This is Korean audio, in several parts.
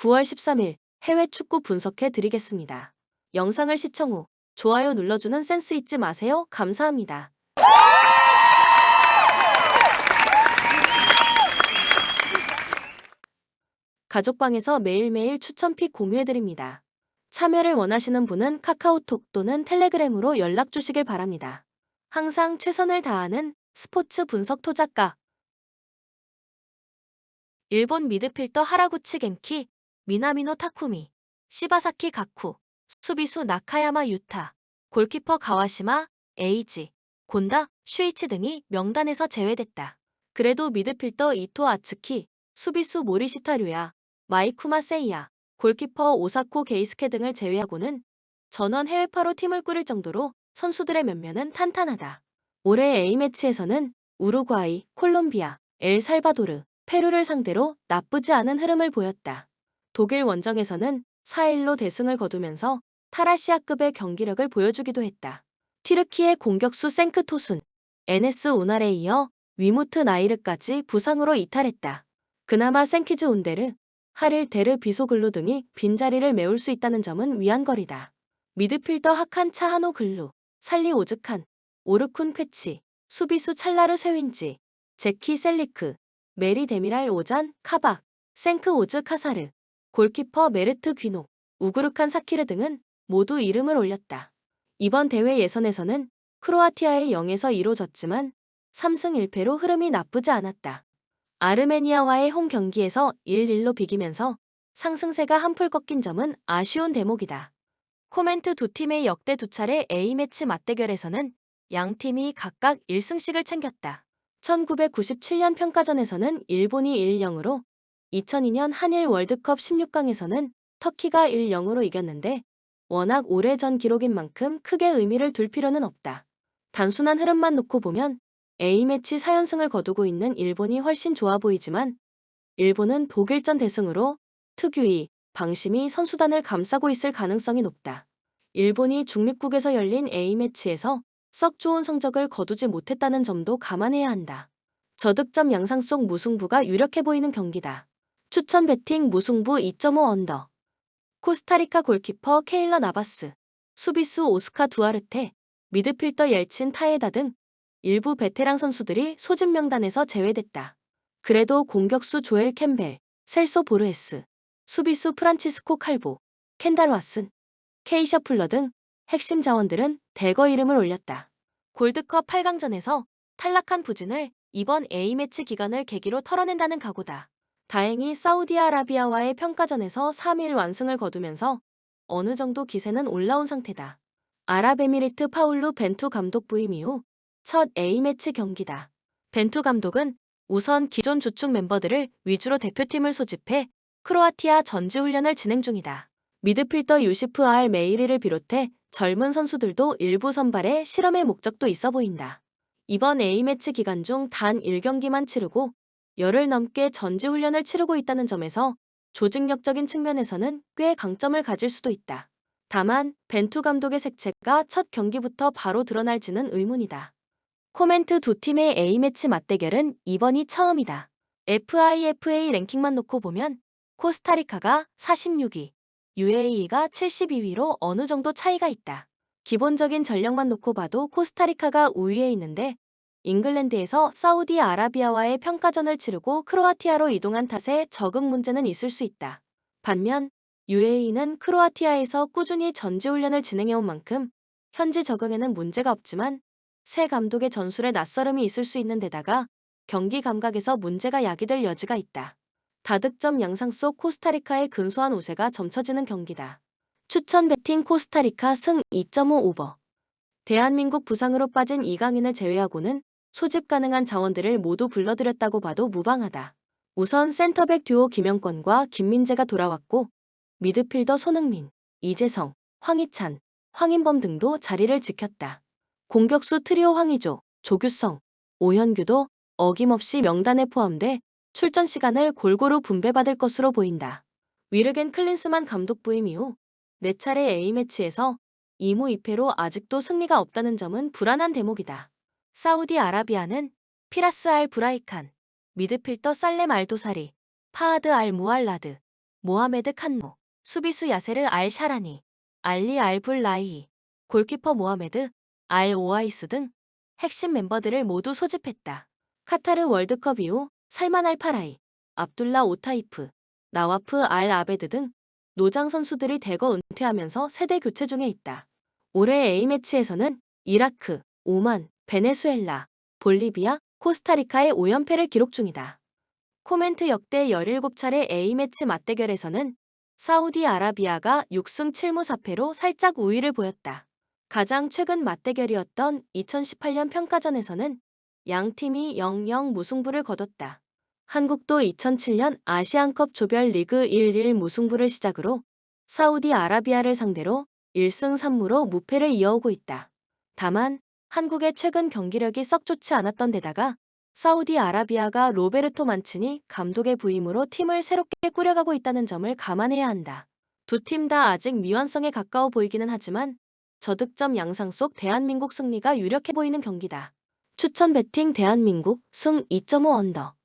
9월 13일 해외 축구 분석해 드리겠습니다. 영상을 시청 후 좋아요 눌러주는 센스 잊지 마세요. 감사합니다. 가족방에서 매일매일 추천픽 공유해드립니다. 참여를 원하시는 분은 카카오톡 또는 텔레그램으로 연락 주시길 바랍니다. 항상 최선을 다하는 스포츠 분석 토작가. 일본 미드필더 하라구치 겐키, 미나미노 타쿠미, 시바사키 가쿠, 수비수 나카야마 유타, 골키퍼 가와시마, 에이지, 곤다, 슈이치 등이 명단에서 제외됐다. 그래도 미드필더 이토 아츠키, 수비수 모리시타 류야, 마이쿠마 세이야, 골키퍼 오사코 게이스케 등을 제외하고는 전원 해외파로 팀을 꾸릴 정도로 선수들의 면면은 탄탄하다. 올해 A매치에서는 우루과이, 콜롬비아, 엘살바도르, 페루를 상대로 나쁘지 않은 흐름을 보였다. 독일 원정에서는 4-1로 대승을 거두면서 타라시아급의 경기력을 보여주기도 했다. 튀르키의 공격수 생크토순, 에네스 우날에 이어 위무트 나이르까지 부상으로 이탈했다. 그나마 생키즈 운데르, 하릴 데르 비소글루 등이 빈자리를 메울 수 있다는 점은 위안거리다. 미드필더 하칸 차하노 글루, 살리 오즈칸, 오르쿤 쾌치, 수비수 찰라르 쇠윈지, 제키 셀리크, 메리 데미랄 오잔, 카박, 생크 오즈 카사르, 골키퍼 메르트 귀노, 우그르칸 사키르 등은 모두 이름을 올렸다. 이번 대회 예선에서는 크로아티아의 0에서 2로 졌지만 3승 1패로 흐름이 나쁘지 않았다. 아르메니아와의 홈 경기에서 1-1로 비기면서 상승세가 한풀 꺾인 점은 아쉬운 대목이다. 코멘트 두 팀의 역대 두 차례 A매치 맞대결에서는 양 팀이 각각 1승씩을 챙겼다. 1997년 평가전에서는 일본이 1-0으로, 2002년 한일 월드컵 16강에서는 터키가 1-0으로 이겼는데 워낙 오래전 기록인 만큼 크게 의미를 둘 필요는 없다. 단순한 흐름만 놓고 보면 A매치 4연승을 거두고 있는 일본이 훨씬 좋아 보이지만 일본은 독일전 대승으로 특유의 방심이 선수단을 감싸고 있을 가능성이 높다. 일본이 중립국에서 열린 A매치에서 썩 좋은 성적을 거두지 못했다는 점도 감안해야 한다. 저득점 양상 속 무승부가 유력해 보이는 경기다. 추천 배팅 무승부 2.5 언더. 코스타리카 골키퍼 케일러 나바스, 수비수 오스카 두아르테, 미드필더 옐친 타에다 등 일부 베테랑 선수들이 소집 명단에서 제외됐다. 그래도 공격수 조엘 캠벨, 셀소 보르헤스, 수비수 프란치스코 칼보, 켄달 왓슨, 케이 셔플러 등 핵심 자원들은 대거 이름을 올렸다. 골드컵 8강전에서 탈락한 부진을 이번 A매치 기간을 계기로 털어낸다는 각오다. 다행히 사우디아라비아와의 평가전에서 3-1 완승을 거두면서 어느 정도 기세는 올라온 상태다. 아랍에미리트 파울루 벤투 감독 부임 이후 첫 A매치 경기다. 벤투 감독은 우선 기존 주축 멤버들을 위주로 대표팀을 소집해 크로아티아 전지훈련을 진행 중이다. 미드필더 유시프 알 메이리를 비롯해 젊은 선수들도 일부 선발에 실험의 목적도 있어 보인다. 이번 A매치 기간 중 단 1경기만 치르고 열흘 넘게 전지훈련을 치르고 있다는 점에서 조직력적인 측면에서는 꽤 강점을 가질 수도 있다. 다만 벤투 감독의 색채가 첫 경기부터 바로 드러날지는 의문이다. 코멘트 두 팀의 A매치 맞대결은 이번이 처음이다. FIFA 랭킹만 놓고 보면 코스타리카가 46위, UAE가 72위로 어느 정도 차이가 있다. 기본적인 전력만 놓고 봐도 코스타리카가 우위에 있는데 잉글랜드에서 사우디아라비아와의 평가전을 치르고 크로아티아로 이동한 탓에 적응 문제는 있을 수 있다. 반면 UAE는 크로아티아에서 꾸준히 전지훈련을 진행해온 만큼 현지 적응에는 문제가 없지만 새 감독의 전술에 낯설음이 있을 수 있는 데다가 경기 감각에서 문제가 야기될 여지가 있다. 다득점 양상 속 코스타리카의 근소한 우세가 점쳐지는 경기다. 추천 배팅 코스타리카 승 2.5 오버. 대한민국 부상으로 빠진 이강인을 제외하고는 소집 가능한 자원들을 모두 불러들였다고 봐도 무방하다. 우선 센터백 듀오 김영권과 김민재가 돌아왔고 미드필더 손흥민, 이재성, 황희찬, 황인범 등도 자리를 지켰다. 공격수 트리오 황의조, 조규성, 오현규도 어김없이 명단에 포함돼 출전 시간을 골고루 분배받을 것으로 보인다. 위르겐 클린스만 감독 부임 이후 4차례 A매치에서 2무 2패로 아직도 승리가 없다는 점은 불안한 대목이다. 사우디아라비아는 피라스 알 브라이칸, 미드필더 살렘 알도사리, 파하드 알 무알라드, 모하메드 칸노, 수비수 야세르 알 샤라니, 알리 알 불라이, 골키퍼 모하메드 알 오아이스 등 핵심 멤버들을 모두 소집했다. 카타르 월드컵 이후 살만 알 파라이, 압둘라 오타이프, 나와프 알 아베드 등 노장 선수들이 대거 은퇴하면서 세대 교체 중에 있다. 올해 A매치에서는 이라크, 오만, 베네수엘라, 볼리비아, 코스타리카의 5연패를 기록 중이다. 코멘트 역대 17차례 A매치 맞대결에서는 사우디아라비아가 6승 7무 4패로 살짝 우위를 보였다. 가장 최근 맞대결이었던 2018년 평가전에서는 양 팀이 0-0 무승부를 거뒀다. 한국도 2007년 아시안컵 조별리그 1-1 무승부를 시작으로 사우디아라비아를 상대로 1승 3무로 무패를 이어오고 있다. 다만 한국의 최근 경기력이 썩 좋지 않았던 데다가 사우디아라비아가 로베르토 만치니 감독의 부임으로 팀을 새롭게 꾸려가고 있다는 점을 감안해야 한다. 두 팀 다 아직 미완성에 가까워 보이기는 하지만 저득점 양상 속 대한민국 승리가 유력해 보이는 경기다. 추천 배팅 대한민국 승 2.5 언더.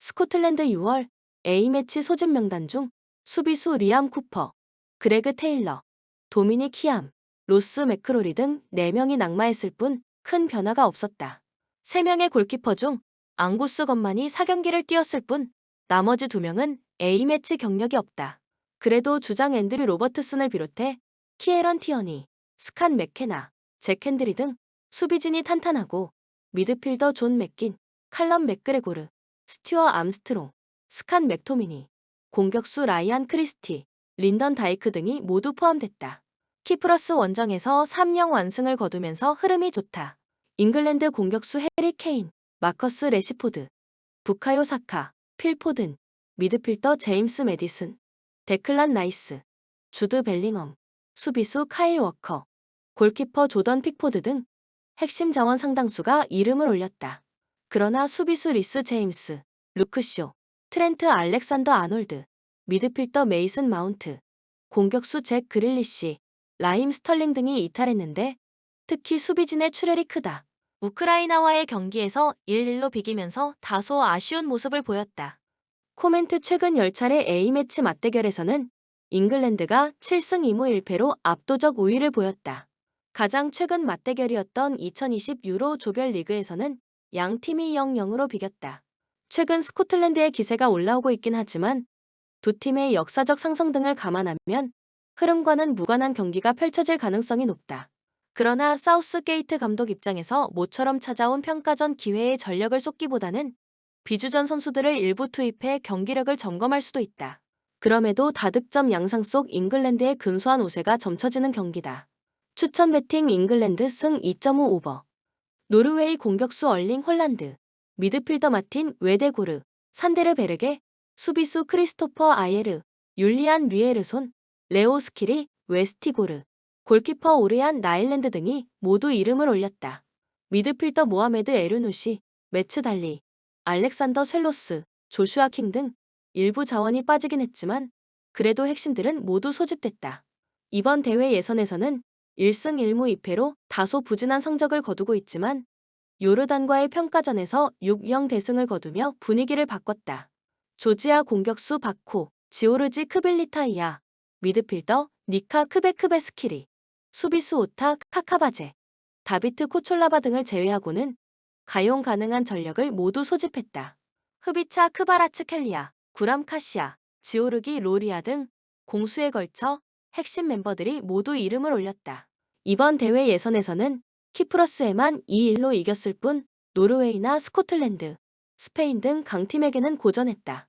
스코틀랜드 6월 A매치 소집 명단 중 수비수 리암 쿠퍼, 그레그 테일러, 도미닉 히암, 로스 맥크로리 등 4명이 낙마했을 뿐 큰 변화가 없었다. 3명의 골키퍼 중 앙구스 건만이 4경기를 뛰었을 뿐 나머지 2명은 A매치 경력이 없다. 그래도 주장 앤드류 로버트슨을 비롯해 키에런 티어니, 스칸 맥케나, 잭 핸드리 등 수비진이 탄탄하고 미드필더 존 맥긴, 칼럼 맥그레고르, 스튜어 암스트롱, 스칸 맥토미니, 공격수 라이안 크리스티, 린던 다이크 등이 모두 포함됐다. 키프러스 원정에서 3-0 완승을 거두면서 흐름이 좋다. 잉글랜드 공격수 해리 케인, 마커스 레시포드, 부카요 사카, 필 포든, 미드필더 제임스 메디슨, 데클란 라이스, 주드 벨링엄, 수비수 카일 워커, 골키퍼 조던 픽포드 등 핵심 자원 상당수가 이름을 올렸다. 그러나 수비수 리스 제임스, 루크쇼, 트렌트 알렉산더 아놀드, 미드필더 메이슨 마운트, 공격수 잭 그릴리시, 라임 스털링 등이 이탈했는데 특히 수비진의 출혈이 크다. 우크라이나와의 경기에서 1-1로 비기면서 다소 아쉬운 모습을 보였다. 코멘트 최근 10차례 A매치 맞대결에서는 잉글랜드가 7승 2무 1패로 압도적 우위를 보였다. 가장 최근 맞대결이었던 2020 유로 조별리그에서는 양 팀이 0-0으로 비겼다. 최근 스코틀랜드의 기세가 올라오고 있긴 하지만 두 팀의 역사적 상성 등을 감안하면 흐름과는 무관한 경기가 펼쳐질 가능성이 높다. 그러나 사우스게이트 감독 입장에서 모처럼 찾아온 평가전 기회에 전력을 쏟기보다는 비주전 선수들을 일부 투입해 경기력을 점검할 수도 있다. 그럼에도 다득점 양상 속 잉글랜드의 근소한 우세가 점쳐지는 경기다. 추천 배팅 잉글랜드 승 2.5 오버. 노르웨이 공격수 얼링 홀란드, 미드필더 마틴 웨데고르, 산데르 베르게, 수비수 크리스토퍼 아예르, 율리안 류에르손, 레오 스키리, 웨스티고르, 골키퍼 오르얀 나일랜드 등이 모두 이름을 올렸다. 미드필더 모하메드 에르누시, 매츠 달리, 알렉산더 셀로스, 조슈아 킹 등 일부 자원이 빠지긴 했지만 그래도 핵심들은 모두 소집됐다. 이번 대회 예선에서는 1승 1무 2패로 다소 부진한 성적을 거두고 있지만 요르단과의 평가전에서 6-0 대승을 거두며 분위기를 바꿨다. 조지아 공격수 바코, 지오르지 크빌리타이아, 미드필더 니카 크베크베스키리, 수비수 오타 카카바제, 다비트 코촐라바 등을 제외하고는 가용 가능한 전력을 모두 소집했다. 흐비차 크바라츠켈리아, 구람 카시아, 지오르기 로리아 등 공수에 걸쳐 핵심 멤버들이 모두 이름을 올렸다. 이번 대회 예선에서는 키프러스에만 2-1로 이겼을 뿐 노르웨이나 스코틀랜드, 스페인 등 강팀에게는 고전했다.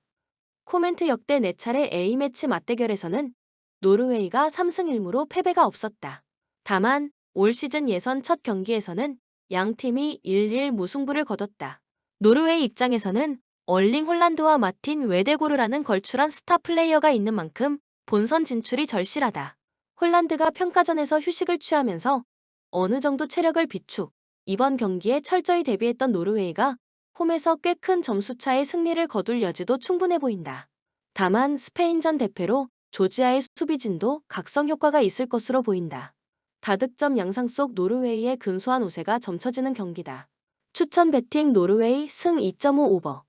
코멘트 역대 4차례 A매치 맞대결에서는 노르웨이가 3승 1무로 패배가 없었다. 다만 올 시즌 예선 첫 경기에서는 양 팀이 1-1 무승부를 거뒀다. 노르웨이 입장에서는 얼링 홀란드와 마틴 웨데고르라는 걸출한 스타 플레이어가 있는 만큼 본선 진출이 절실하다. 홀란드가 평가전에서 휴식을 취하면서 어느 정도 체력을 비축, 이번 경기에 철저히 대비했던 노르웨이가 홈에서 꽤 큰 점수차의 승리를 거둘 여지도 충분해 보인다. 다만 스페인전 대패로 조지아의 수비진도 각성 효과가 있을 것으로 보인다. 다득점 양상 속 노르웨이의 근소한 우세가 점쳐지는 경기다. 추천 배팅 노르웨이 승 2.5 오버.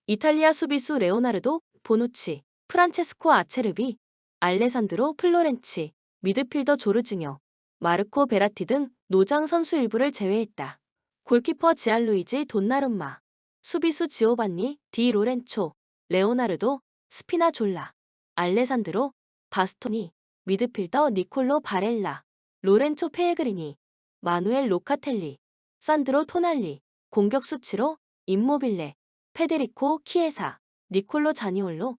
이탈리아 수비수 레오나르도, 보누치, 프란체스코 아체르비, 알레산드로 플로렌치, 미드필더 조르지뇨, 마르코 베라티 등 노장 선수 일부를 제외했다. 골키퍼 지안루이지 돈나룸마, 수비수 지오반니 디 로렌초, 레오나르도, 스피나졸라, 알레산드로, 바스토니, 미드필더 니콜로 바렐라, 로렌초 페에그리니, 마누엘 로카텔리, 산드로 토날리, 공격수 치로, 임모빌레, 페데리코 키에사, 니콜로 자니올로,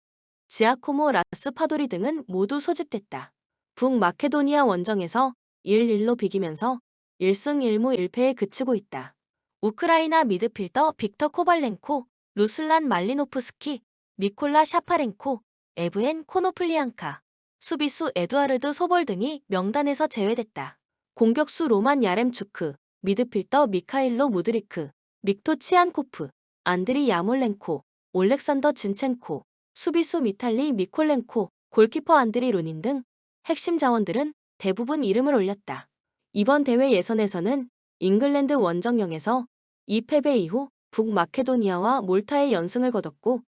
지아코모 라스파도리 등은 모두 소집됐다. 북마케도니아 원정에서 1-1로 비기면서 1승 1무 1패에 그치고 있다. 우크라이나 미드필더 빅터 코발렌코, 루슬란 말리노프스키, 미콜라 샤파렌코, 에브엔 코노플리앙카, 수비수 에두아르드 소볼 등이 명단에서 제외됐다. 공격수 로만 야렘추크, 미드필더 미카일로 무드리크, 믹토 치안코프, 안드리 야몰렌코, 올렉산더 진첸코, 수비수 미탈리 미콜렌코, 골키퍼 안드리 루닌 등 핵심 자원들은 대부분 이름을 올렸다. 이번 대회 예선에서는 잉글랜드 원정령에서 2패배 이후 북마케도니아와 몰타의 연승을 거뒀고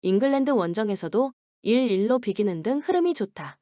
잉글랜드 원정에서도 1-1로 비기는 등 흐름이 좋다.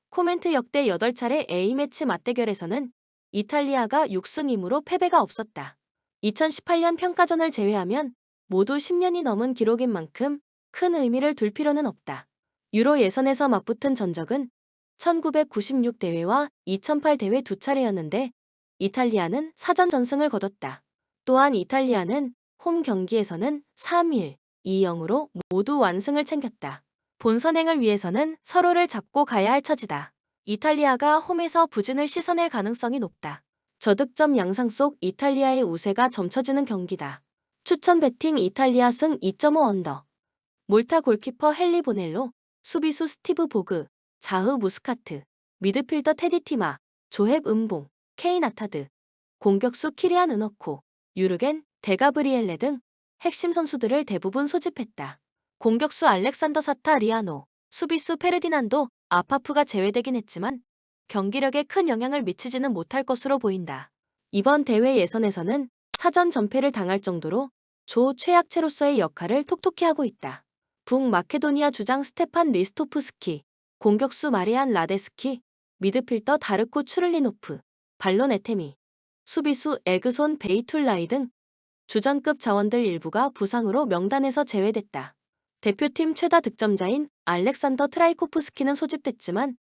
코멘트 역대 8차례 A매치 맞대결에서는 이탈리아가 6승 2무로 패배가 없었다. 2018년 평가전을 제외하면 모두 10년이 넘은 기록인 만큼 큰 의미를 둘 필요는 없다. 유로 예선에서 맞붙은 전적은 1996 대회와 2008 대회 두 차례였는데 이탈리아는 사전 전승을 거뒀다. 또한 이탈리아는 홈 경기에서는 3-1, 2-0으로 모두 완승을 챙겼다. 본선행을 위해서는 서로를 잡고 가야 할 처지다. 이탈리아가 홈에서 부진을 씻어낼 가능성이 높다. 저득점 양상 속 이탈리아의 우세가 점쳐지는 경기다. 추천 배팅 이탈리아 승 2.5 언더. 몰타 골키퍼 헨리 보넬로, 수비수 스티브 보그, 자흐 무스카트, 미드필더 테디 티마, 조헵 은봉, 케인 아타드, 공격수 키리안 은어코, 유르겐, 데가브리엘레 등 핵심 선수들을 대부분 소집했다. 공격수 알렉산더 사타 리아노, 수비수 페르디난도 아파프가 제외되긴 했지만 경기력에 큰 영향을 미치지는 못할 것으로 보인다. 이번 대회 예선에서는 사전 전패를 당할 정도로 조 최약체로서의 역할을 톡톡히 하고 있다. 북마케도니아 주장 스테판 리스토프스키, 공격수 마리안 라데스키, 미드필더 다르코 추를리노프, 발론 에테미, 수비수 에그손 베이툴라이 등 주전급 자원들 일부가 부상으로 명단에서 제외됐다. 대표팀 최다 득점자인 알렉산더 트라이코프스키는 소집됐지만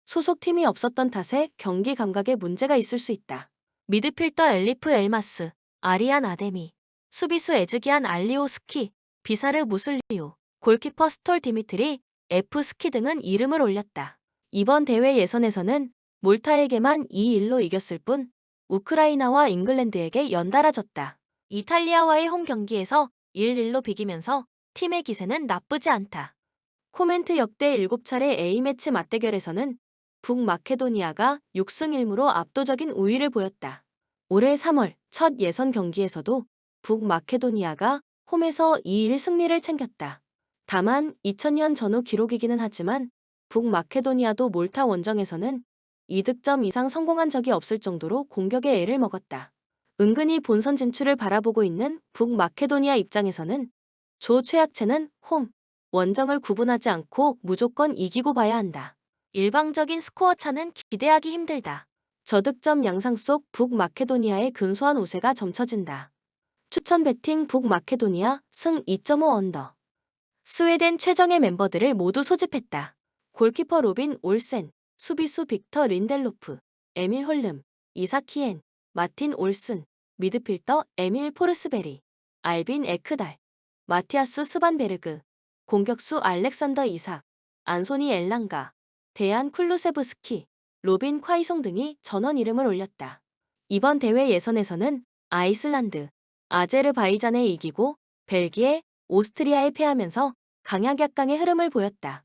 소속팀이 없었던 탓에 경기 감각에 문제가 있을 수 있다. 미드필더 엘리프 엘마스, 아리안 아데미, 수비수 에즈기안 알리오스키, 비사르 무슬리오, 골키퍼 스톨 디미트리, F 스키 등은 이름을 올렸다. 이번 대회 예선에서는 몰타에게만 2-1로 이겼을 뿐 우크라이나와 잉글랜드에게 연달아졌다. 이탈리아와의 홈 경기에서 1-1로 비기면서 팀의 기세는 나쁘지 않다. 코멘트 역대 7차례 A매치 맞대결에서는 북마케도니아가 6승 1무로 압도적인 우위를 보였다. 올해 3월 첫 예선 경기에서도 북마케도니아가 홈에서 2-1 승리를 챙겼다. 다만 2000년 전후 기록이기는 하지만 북마케도니아도 몰타 원정에서는 2득점 이상 성공한 적이 없을 정도로 공격에 애를 먹었다. 은근히 본선 진출을 바라보고 있는 북마케도니아 입장에서는 조 최약체는 홈, 원정을 구분하지 않고 무조건 이기고 봐야 한다. 일방적인 스코어 차는 기대하기 힘들다. 저득점 양상 속 북마케도니아의 근소한 우세가 점쳐진다. 추천 배팅 북마케도니아 승 2.5 언더. 스웨덴 최정예 멤버들을 모두 소집했다. 골키퍼 로빈 올센, 수비수 빅터 린델로프, 에밀 홀름, 이삭 키엔, 마틴 올슨, 미드필더 에밀 포르스베리, 알빈 에크달, 마티아스 스반베르그, 공격수 알렉산더 이삭, 안소니 엘랑가, 데안 쿨루세브스키, 로빈 콰이송 등이 전원 이름을 올렸다. 이번 대회 예선에서는 아이슬란드, 아제르바이잔에 이기고 벨기에, 오스트리아에 패하면서 강약약강의 흐름을 보였다.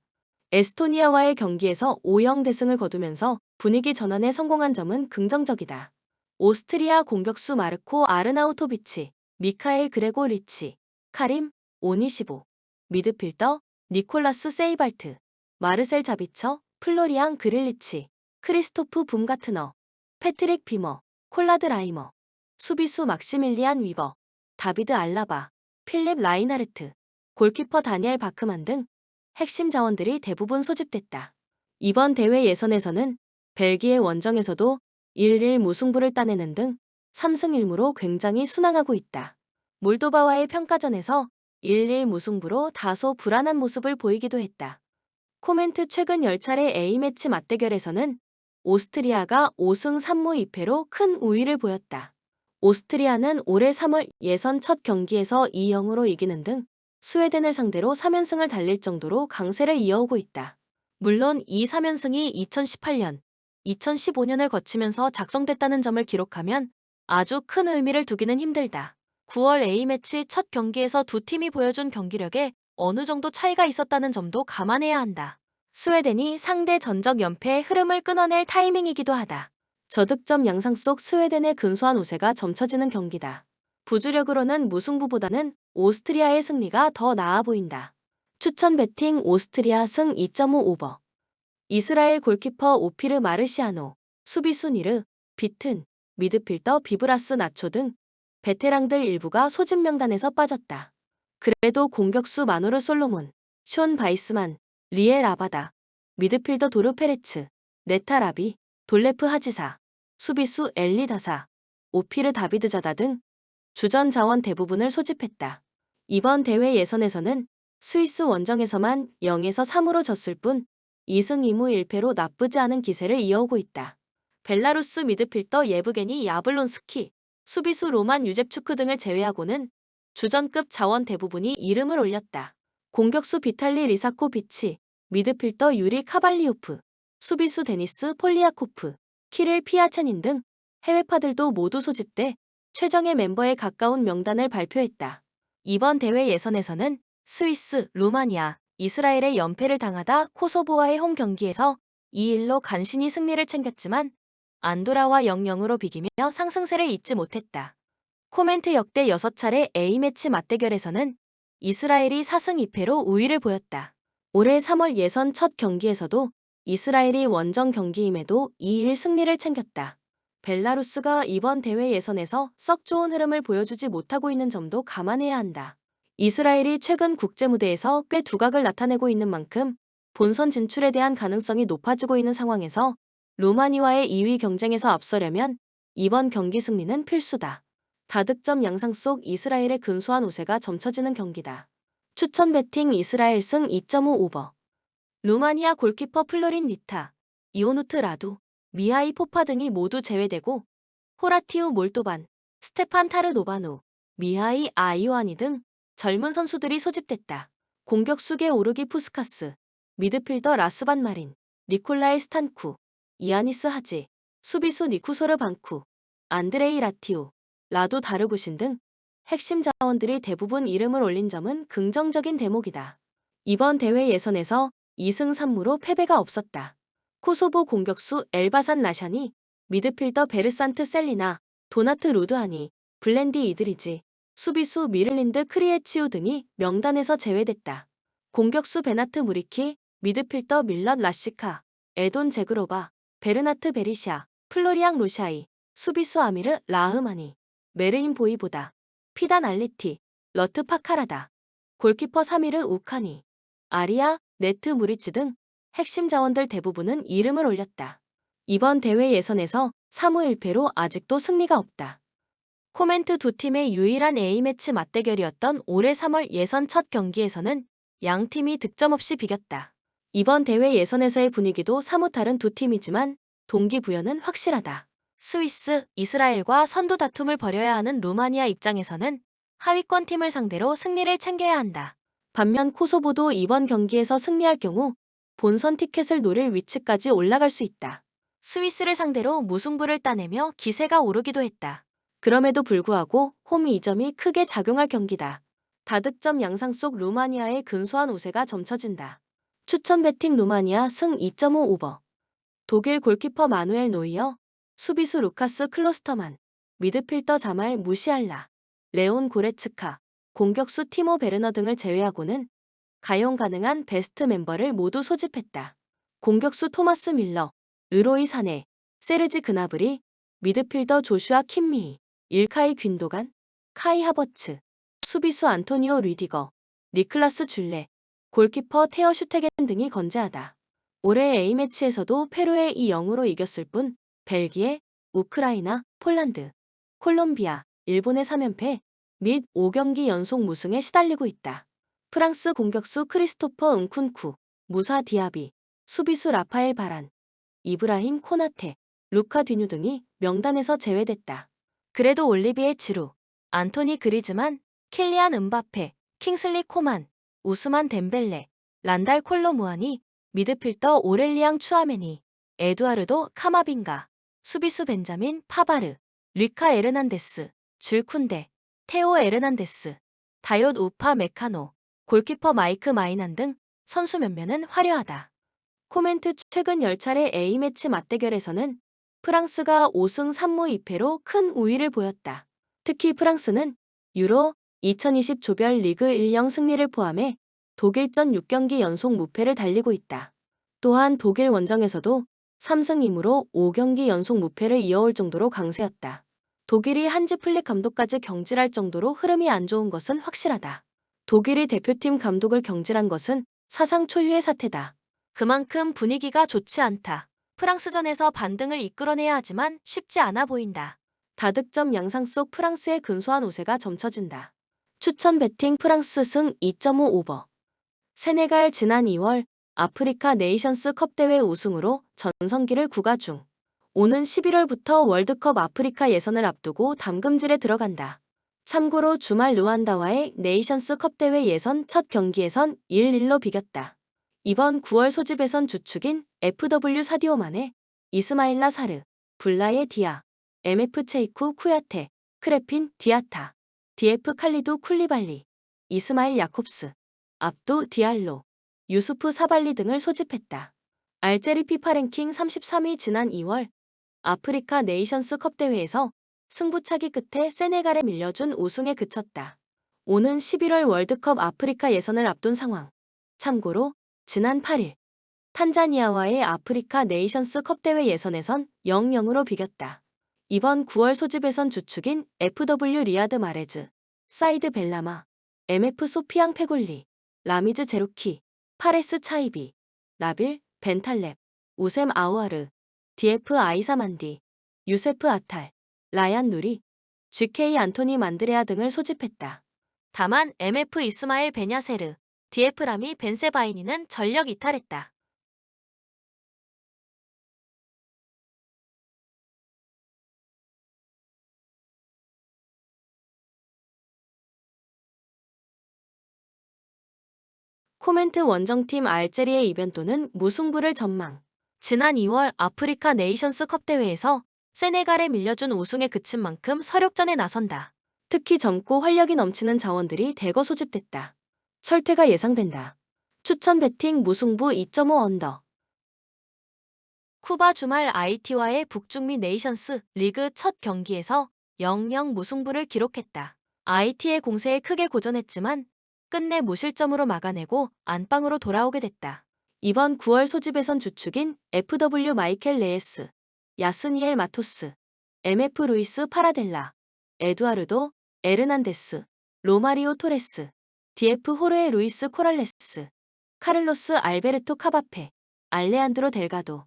에스토니아와의 경기에서 5-0 대승을 거두면서 분위기 전환에 성공한 점은 긍정적이다. 오스트리아 공격수 마르코 아르나우토비치, 미카엘 그레고 리치, 카림, 오니시보, 미드필더 니콜라스 세이발트, 마르셀 자비처, 플로리앙 그릴리치, 크리스토프 붐가트너, 패트릭 비머, 콜라드 라이머, 수비수 막시밀리안 위버, 다비드 알라바, 필립 라이나르트, 골키퍼 다니엘 바크만 등 핵심 자원들이 대부분 소집됐다. 이번 대회 예선에서는 벨기에 원정에서도 1-1 무승부를 따내는 등 3승 1무로 굉장히 순항하고 있다. 몰도바와의 평가전에서 1-1 무승부로 다소 불안한 모습을 보이기도 했다. 코멘트 최근 10차례 A매치 맞대결에서는 오스트리아가 5승 3무 2패로 큰 우위를 보였다. 오스트리아는 올해 3월 예선 첫 경기에서 2-0으로 이기는 등 스웨덴을 상대로 3연승을 달릴 정도로 강세를 이어오고 있다. 물론 이 3연승이 2018년, 2015년을 거치면서 작성됐다는 점을 기록하면 아주 큰 의미를 두기는 힘들다. 9월 A매치 첫 경기에서 두 팀이 보여준 경기력에 어느 정도 차이가 있었다는 점도 감안해야 한다. 스웨덴이 상대 전적 연패의 흐름을 끊어낼 타이밍이기도 하다. 저득점 양상 속 스웨덴의 근소한 우세가 점쳐지는 경기다. 부주력으로는 무승부보다는 오스트리아의 승리가 더 나아 보인다. 추천 배팅 오스트리아 승 2.5 오버. 이스라엘 골키퍼 오피르 마르시아노, 수비수 니르, 비튼, 미드필더 비브라스 나초 등 베테랑들 일부가 소집 명단에서 빠졌다. 그래도 공격수 마노르 솔로몬, 숀 바이스만, 리엘 아바다, 미드필더 도르 페레츠, 네타 라비, 돌레프 하지사, 수비수 엘리 다사, 오피르 다비드 자다 등 주전 자원 대부분을 소집했다. 이번 대회 예선에서는 스위스 원정에서만 0에서 3으로 졌을 뿐 2승 2무 1패로 나쁘지 않은 기세를 이어오고 있다. 벨라루스 미드필더 예브게니 야블론스키, 수비수 로만 유젭추크 등을 제외하고는 주전급 자원 대부분이 이름을 올렸다. 공격수 비탈리 리사코비치, 미드필더 유리 카발리오프, 수비수 데니스 폴리아코프, 키릴 피아체닌 등 해외파들도 모두 소집돼 최정예 멤버에 가까운 명단을 발표했다. 이번 대회 예선에서는 스위스, 루마니아, 이스라엘의 연패를 당하다 코소보와의 홈 경기에서 2-1로 간신히 승리를 챙겼지만 안도라와 0-0으로 비기며 상승세를 잇지 못했다. 코멘트 역대 6차례 A매치 맞대결에서는 이스라엘이 4승 2패로 우위를 보였다. 올해 3월 예선 첫 경기에서도 이스라엘이 원정 경기임에도 2-1 승리를 챙겼다. 벨라루스가 이번 대회 예선에서 썩 좋은 흐름을 보여주지 못하고 있는 점도 감안해야 한다. 이스라엘이 최근 국제 무대에서 꽤 두각을 나타내고 있는 만큼 본선 진출에 대한 가능성이 높아지고 있는 상황에서 루마니아와의 2위 경쟁에서 앞서려면 이번 경기 승리는 필수다. 다득점 양상 속 이스라엘의 근소한 우세가 점쳐지는 경기다. 추천 배팅 이스라엘 승 2.5 오버. 루마니아 골키퍼 플로린 니타, 이오누트 라두, 미하이 포파 등이 모두 제외되고 호라티우 몰도반, 스테판 타르노바누, 미하이 아이오아니 등 젊은 선수들이 소집됐다. 공격수계 오르기 푸스카스, 미드필더 라스반 마린, 니콜라이 스탄쿠, 이아니스 하지, 수비수 니쿠소르 방쿠, 안드레이 라티우, 라두 다르구신 등 핵심 자원들이 대부분 이름을 올린 점은 긍정적인 대목이다. 이번 대회 예선에서 2승 3무로 패배가 없었다. 코소보 공격수 엘바산 라샤니, 미드필더 베르산트 셀리나, 도나트 루드하니, 블렌디 이드리지, 수비수 미를린드 크리에치우 등이 명단에서 제외됐다. 공격수 베나트 무리키, 미드필더 밀럿 라시카, 에돈 제그로바, 베르나트 베리샤, 플로리앙 로샤이, 수비수 아미르 라흐마니, 메르인 보이보다, 피단 알리티, 러트 파카라다, 골키퍼 사미르 우카니, 아리아, 네트 무리츠 등 핵심 자원들 대부분은 이름을 올렸다. 이번 대회 예선에서 3무 1패로 아직도 승리가 없다. 코멘트 두 팀의 유일한 A매치 맞대결이었던 올해 3월 예선 첫 경기에서는 양 팀이 득점 없이 비겼다. 이번 대회 예선에서의 분위기도 사뭇 다른 두 팀이지만 동기부여는 확실하다. 스위스, 이스라엘과 선두 다툼을 벌여야 하는 루마니아 입장에서는 하위권 팀을 상대로 승리를 챙겨야 한다. 반면 코소보도 이번 경기에서 승리할 경우 본선 티켓을 노릴 위치까지 올라갈 수 있다. 스위스를 상대로 무승부를 따내며 기세가 오르기도 했다. 그럼에도 불구하고 홈 2점이 크게 작용할 경기다. 다득점 양상 속 루마니아의 근소한 우세가 점쳐진다. 추천 배팅 루마니아 승 2.5 오버. 독일 골키퍼 마누엘 노이어, 수비수 루카스 클로스터만, 미드필더 자말 무시알라, 레온 고레츠카, 공격수 티모 베르너 등을 제외하고는 가용 가능한 베스트 멤버를 모두 소집했다. 공격수 토마스 밀러, 으로이 사네, 세르지 그나브리, 미드필더 조슈아 킴미히, 일카이 균도간, 카이 하버츠, 수비수 안토니오 르디거, 니클라스 줄레, 골키퍼 테어 슈테겐 등이 건재하다. 올해 A매치에서도 페루에 2-0으로 이겼을 뿐 벨기에, 우크라이나, 폴란드, 콜롬비아, 일본의 3연패 및 5경기 연속 무승에 시달리고 있다. 프랑스 공격수 크리스토퍼 은쿤쿠, 무사 디아비, 수비수 라파엘 바란, 이브라힘 코나테, 루카 디뉴 등이 명단에서 제외됐다. 그래도 올리비에 지루, 안토니 그리즈만, 킬리안 음바페, 킹슬리 코만, 우스만 덴벨레, 란달 콜로무아니, 미드필더 오렐리앙 추아메니, 에두아르도 카마빈가, 수비수 벤자민 파바르, 리카 에르난데스, 줄쿤데, 테오 에르난데스, 다옅 우파 메카노, 골키퍼 마이크 마이난 등 선수 면면은 화려하다. 코멘트 최근 10차례 A매치 맞대결에서는 프랑스가 5승 3무 2패로 큰 우위를 보였다. 특히 프랑스는 유로 2020 조별 리그 1령 승리를 포함해 독일전 6경기 연속 무패를 달리고 있다. 또한 독일 원정에서도 3승 2무로 5경기 연속 무패를 이어올 정도로 강세였다. 독일이 한지 플릭 감독까지 경질할 정도로 흐름이 안 좋은 것은 확실하다. 독일이 대표팀 감독을 경질한 것은 사상 초유의 사태다. 그만큼 분위기가 좋지 않다. 프랑스전에서 반등을 이끌어내야 하지만 쉽지 않아 보인다. 다득점 양상 속 프랑스의 근소한 우세가 점쳐진다. 추천 배팅 프랑스 승 2.5 오버. 세네갈 지난 2월 아프리카 네이션스컵 대회 우승으로 전성기를 구가 중. 오는 11월부터 월드컵 아프리카 예선을 앞두고 담금질에 들어간다. 참고로 주말 르완다와의 네이션스컵 대회 예선 첫 경기에선 1-1로 비겼다. 이번 9월 소집에선 주축인 FW 사디오 마네, 이스마일라 사르, 블라예 디아, MF 체이쿠 쿠야테, 크레핀 디아타, DF 칼리두 쿨리발리, 이스마일 야콥스, 압두 디알로, 유수프 사발리 등을 소집했다. 알제리 피파 랭킹 33위 지난 2월 아프리카 네이션스컵 대회에서 승부차기 끝에 세네갈에 밀려준 우승에 그쳤다. 오는 11월 월드컵 아프리카 예선을 앞둔 상황. 참고로 지난 8일 탄자니아와의 아프리카 네이션스컵 대회 예선에선 0-0으로 비겼다. 이번 9월 소집에선 주축인 FW 리아드 마레즈, 사이드 벨라마, MF 소피앙 페굴리, 라미즈 제루키, 파레스 차이비, 나빌, 벤탈렙, 우셈 아우아르, DF 아이사만디, 유세프 아탈, 라얀 누리, GK 안토니 만드레아 등을 소집했다. 다만 MF 이스마엘 베냐세르, DF 라미 벤세바이니는 전력 이탈했다. 코멘트 원정팀 알제리의 이변도는 무승부를 전망. 지난 2월 아프리카 네이션스컵 대회에서 세네갈에 밀려준 우승에 그친 만큼 서력전에 나선다. 특히 젊고 활력이 넘치는 자원들이 대거 소집됐다. 철퇴가 예상된다. 추천 배팅 무승부 2.5 언더. 쿠바 주말 IT와의 북중미 네이션스 리그 첫 경기에서 0-0 무승부를 기록했다. IT의 공세에 크게 고전했지만 끝내 무실점으로 막아내고 안방으로 돌아오게 됐다. 이번 9월 소집에선 주축인 FW 마이켈 레에스, 야스니엘 마토스, MF 루이스 파라델라, 에두아르도 에르난데스, 로마리오 토레스, DF 호르에 루이스 코랄레스, 카를로스 알베르토 카바페, 알레안드로 델가도,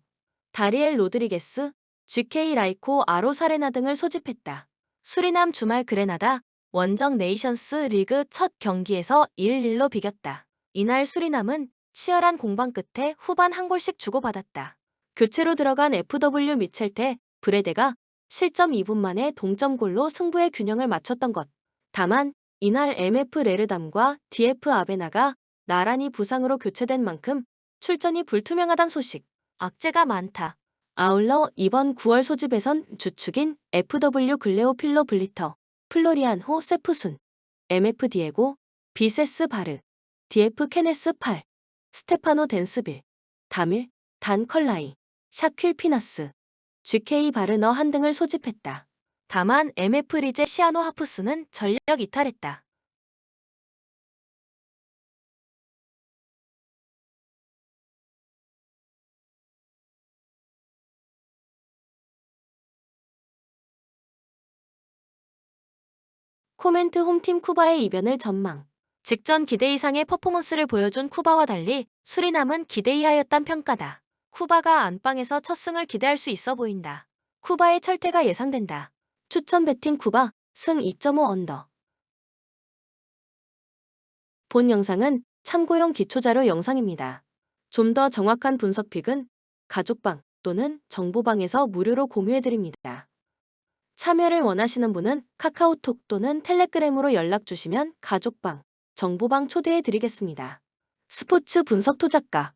다리엘 로드리게스, GK 라이코 아로사레나 등을 소집했다. 수리남 주말 그레나다 원정 네이션스 리그 첫 경기에서 1-1로 비겼다. 이날 수리남은 치열한 공방 끝에 후반 한 골씩 주고받았다. 교체로 들어간 FW 미첼테 브레데가 실점 2분 만에 동점골로 승부의 균형을 맞췄던 것. 다만 이날 MF 레르담과 DF 아베나가 나란히 부상으로 교체된 만큼 출전이 불투명하단 소식. 악재가 많다. 아울러 이번 9월 소집에선 주축인 FW 글레오 필로 블리터, 플로리안호 세프순, MF 디에고, 비세스 바르, DF 케네스 팔, 스테파노 덴스빌, 다밀, 단 컬라이, 샤퀼 피나스, GK 바르너 한 등을 소집했다. 다만 MF 리제 시아노 하프스는 전력 이탈했다. 코멘트 홈팀 쿠바의 이변을 전망. 직전 기대 이상의 퍼포먼스를 보여준 쿠바와 달리 수리남은 기대 이하였단 평가다. 쿠바가 안방에서 첫 승을 기대할 수 있어 보인다. 쿠바의 철퇴가 예상된다. 추천 배팅 쿠바 승 2.5 언더. 본 영상은 참고용 기초자료 영상입니다. 좀 더 정확한 분석 픽은 가족방 또는 정보방에서 무료로 공유해드립니다. 참여를 원하시는 분은 카카오톡 또는 텔레그램으로 연락 주시면 가족방, 정보방 초대해드리겠습니다. 스포츠 분석 토작가